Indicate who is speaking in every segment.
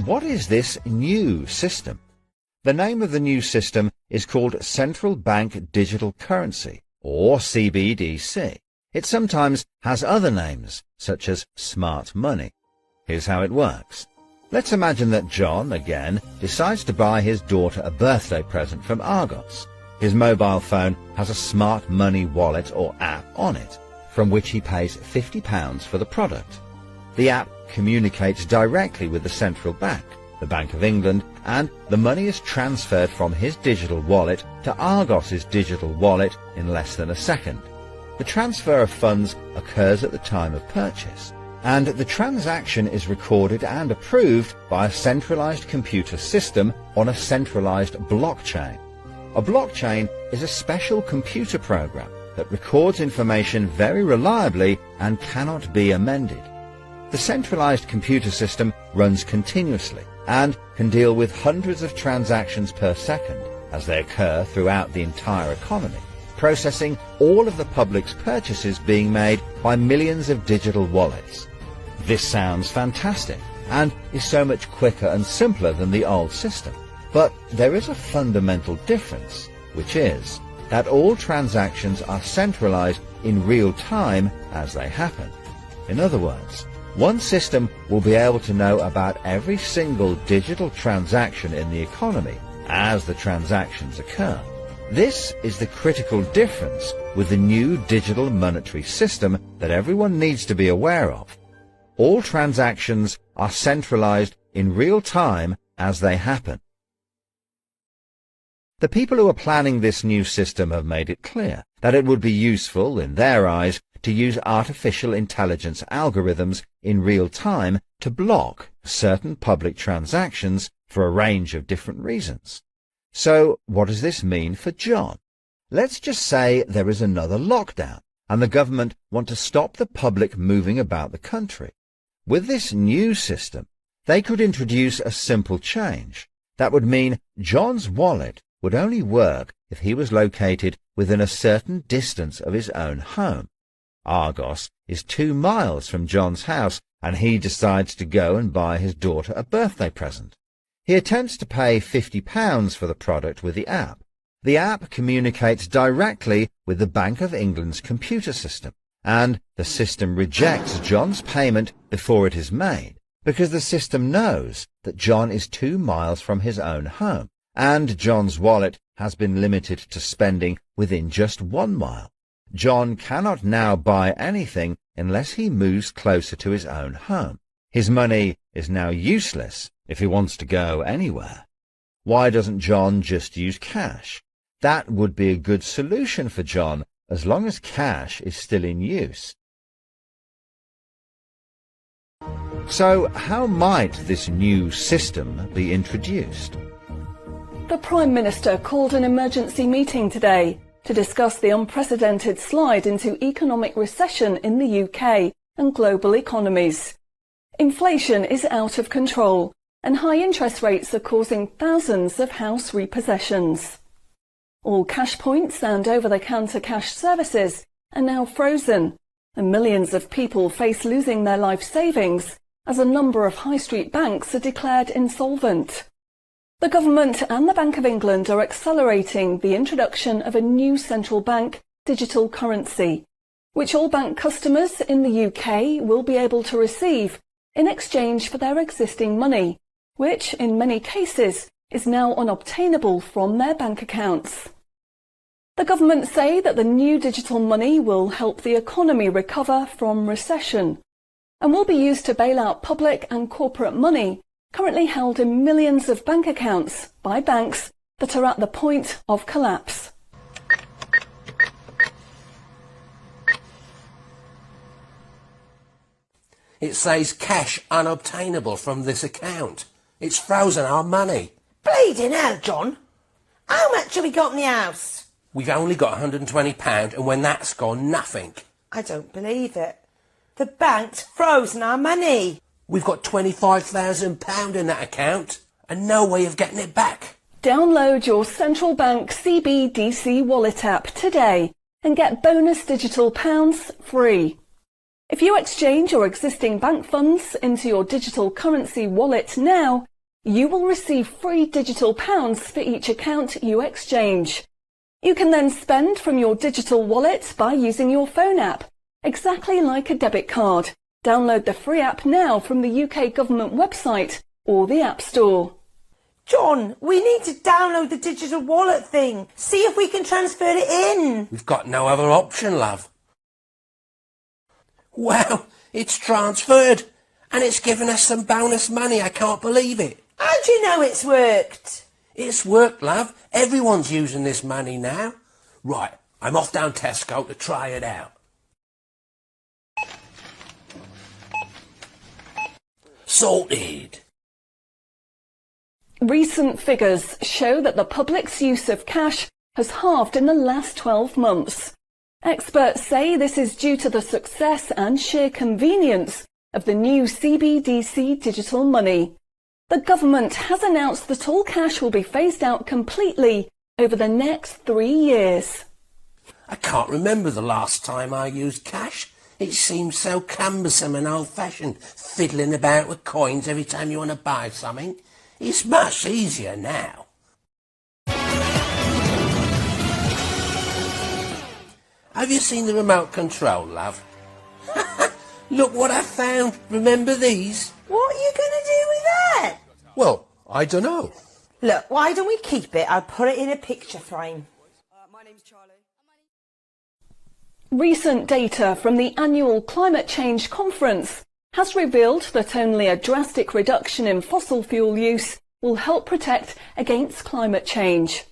Speaker 1: what is this new system? The name of the new system is called Central Bank Digital Currency, or CBDC. It sometimes has other names, such as smart money. Here's how it works. Let's imagine that John, again, decides to buy his daughter a birthday present from Argos. His mobile phone has a smart money wallet or app on it, from which he pays £50 for the product. The app communicates directly with the central bank, the Bank of England, and the money is transferred from his digital wallet to Argos's digital wallet in less than a second. The transfer of funds occurs at the time of purchase, and the transaction is recorded and approved by a centralized computer system on a centralized blockchain. A blockchain is a special computer program that records information very reliably and cannot be amended. The centralized computer system runs continuously and can deal with hundreds of transactions per second as they occur throughout the entire economy, processing all of the public's purchases being made by millions of digital wallets. This sounds fantastic and is so much quicker and simpler than the old system. But there is a fundamental difference, which is that all transactions are centralized in real time as they happen. In other words, one system will be able to know about every single digital transaction in the economy as the transactions occur. This is the critical difference with the new digital monetary system that everyone needs to be aware of. All transactions are centralized in real time as they happen. The people who are planning this new system have made it clear that it would be useful, in their eyes, to use artificial intelligence algorithms in real time to block certain public transactions for a range of different reasons. So, what does this mean for John? Let's just say there is another lockdown, and the government want to stop the public moving about the country. With this new system, they could introduce a simple change. That would mean John's wallet would only work if he was located within a certain distance of his own home. Argos is 2 miles from John's house, and he decides to go and buy his daughter a birthday present. He attempts to pay £50 for the product with the app. The app communicates directly with the Bank of England's computer system, and the system rejects John's payment before it is made, because the system knows that John is 2 miles from his own home, and John's wallet has been limited to spending within just 1 mile. John cannot now buy anything unless he moves closer to his own home. His money is now useless if he wants to go anywhere. Why doesn't John just use cash? That would be a good solution for John, as long as cash is still in use. So, how might this new system be introduced?
Speaker 2: The Prime Minister called an emergency meeting today to discuss the unprecedented slide into economic recession in the UK and global economies. Inflation is out of control, and high interest rates are causing thousands of house repossessions. All cash points and over-the-counter cash services are now frozen, and millions of people face losing their life savings as a number of high street banks are declared insolvent. The government and the Bank of England are accelerating the introduction of a new central bank digital currency, which all bank customers in the UK will be able to receive in exchange for their existing money, which in many cases is now unobtainable from their bank accounts. The government say that the new digital money will help the economy recover from recession and will be used to bail out public and corporate money currently held in millions of bank accounts by banks that are at the point of collapse.
Speaker 3: It says cash unobtainable from this account. It's frozen our money.
Speaker 4: Bleeding hell, John. How much have we got in the house?
Speaker 3: We've only got £120, and when that's gone, nothing.
Speaker 4: I don't believe it. The bank's frozen our money.
Speaker 3: We've got £25,000 in that account, and no way of getting it back.
Speaker 2: Download your Central Bank CBDC wallet app today and get bonus digital pounds free. If you exchange your existing bank funds into your digital currency wallet now, you will receive free digital pounds for each account you exchange. You can then spend from your digital wallet by using your phone app, exactly like a debit card. Download the free app now from the UK government website or the App Store.
Speaker 4: John, we need to download the digital wallet thing. See if we can transfer it in.
Speaker 3: We've got no other option, love. Wow, it's transferred. And it's given us some bonus money. I can't believe it.
Speaker 4: How do you know it's worked?
Speaker 3: It's worked, love. Everyone's using this money now. Right, I'm off down Tesco to try it out. Sorted.
Speaker 2: Recent figures show that the public's use of cash has halved in the last 12 months. Experts say this is due to the success and sheer convenience of the new CBDC digital money. The government has announced that all cash will be phased out completely over the next 3 years.
Speaker 3: I can't remember the last time I used cash. It seems so cumbersome and old-fashioned, fiddling about with coins every time you want to buy something. It's much easier now. Have you seen the remote control, love? Look what I found. Remember these?
Speaker 4: What are you going to do with that?
Speaker 3: Well, I don't know.
Speaker 4: Look, why don't we keep it? I'll put it in a picture frame.
Speaker 5: My name's Charlie.
Speaker 2: Recent data from the annual Climate Change Conference has revealed that only a drastic reduction in fossil fuel use will help protect against climate change.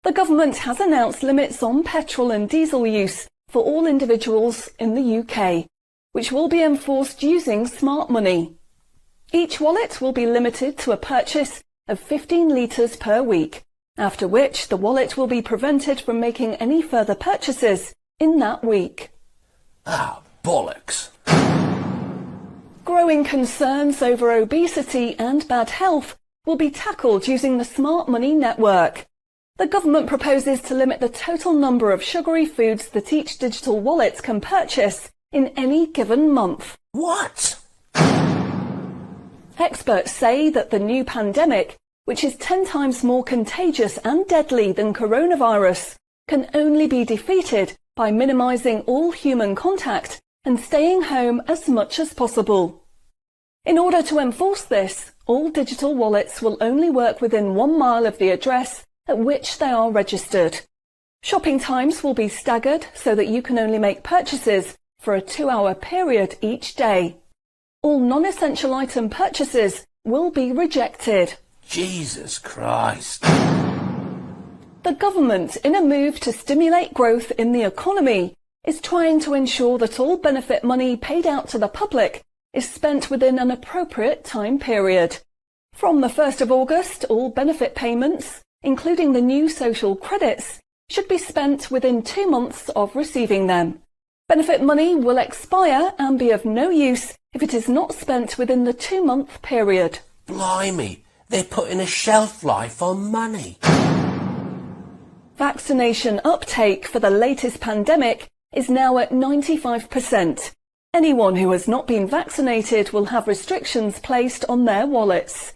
Speaker 2: The government has announced limits on petrol and diesel use for all individuals in the UK, which will be enforced using smart money. Each wallet will be limited to a purchase of 15 litres per week, after which the wallet will be prevented from making any further purchases in that week.
Speaker 3: Ah, bollocks.
Speaker 2: Growing concerns over obesity and bad health will be tackled using the Smart Money Network. The government proposes to limit the total number of sugary foods that each digital wallet can purchase in any given month.
Speaker 3: What?
Speaker 2: Experts say that the new pandemic, which is 10 times more contagious and deadly than coronavirus, can only be defeated by minimising all human contact and staying home as much as possible. In order to enforce this, all digital wallets will only work within 1 mile of the address at which they are registered. Shopping times will be staggered so that you can only make purchases for a 2-hour period each day. All non-essential item purchases will be rejected.
Speaker 3: Jesus Christ.
Speaker 2: The government, in a move to stimulate growth in the economy, is trying to ensure that all benefit money paid out to the public is spent within an appropriate time period. From the 1st of August, all benefit payments, including the new social credits, should be spent within 2 months of receiving them. Benefit money will expire and be of no use if it is not spent within the 2-month period.
Speaker 3: Blimey, they're putting a shelf life on money.
Speaker 2: Vaccination uptake for the latest pandemic is now at 95%. Anyone who has not been vaccinated will have restrictions placed on their wallets.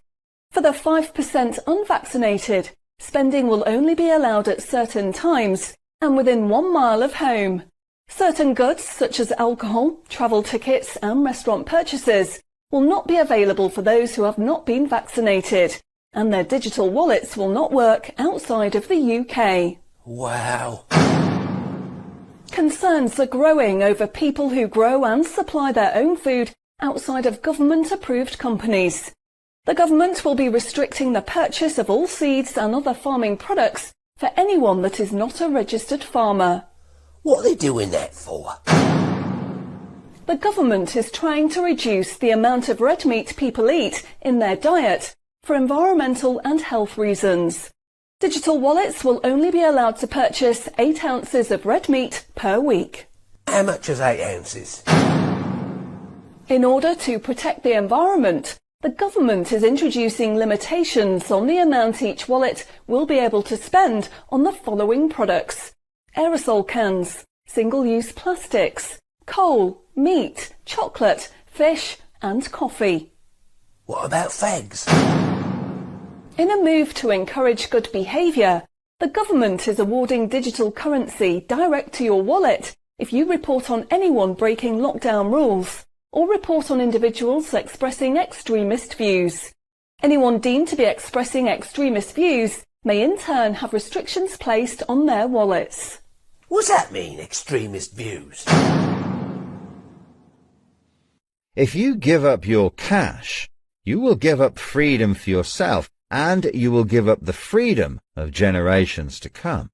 Speaker 2: For the 5% unvaccinated, spending will only be allowed at certain times and within 1 mile of home. Certain goods, such as alcohol, travel tickets and restaurant purchases, will not be available for those who have not been vaccinated, and their digital wallets will not work outside of the UK.
Speaker 3: Wow.
Speaker 2: Concerns are growing over people who grow and supply their own food outside of government-approved companies. The government will be restricting the purchase of all seeds and other farming products for anyone that is not a registered farmer.
Speaker 3: What are they doing that for?
Speaker 2: The government is trying to reduce the amount of red meat people eat in their diet for environmental and health reasons. Digital wallets will only be allowed to purchase 8 ounces of red meat per week.
Speaker 3: How much is 8 ounces?
Speaker 2: In order to protect the environment, the government is introducing limitations on the amount each wallet will be able to spend on the following products: aerosol cans, single-use plastics, coal, meat, chocolate, fish and coffee.
Speaker 3: What about fags?
Speaker 2: In a move to encourage good behaviour, the government is awarding digital currency direct to your wallet if you report on anyone breaking lockdown rules or report on individuals expressing extremist views. Anyone deemed to be expressing extremist views may in turn have restrictions placed on their wallets.
Speaker 3: What's that mean, extremist views?
Speaker 1: If you give up your cash, you will give up freedom for yourself, and you will give up the freedom of generations to come.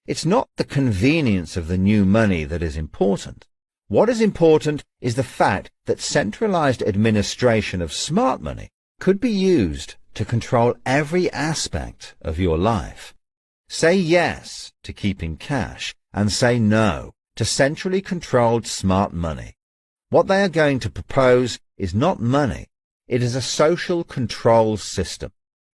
Speaker 1: It's not the convenience of the new money that is important. What is important is the fact that centralized administration of smart money could be used to control every aspect of your life. Say yes to keeping cash and say no to centrally controlled smart money. What they are going to propose is not money. It is a social control system.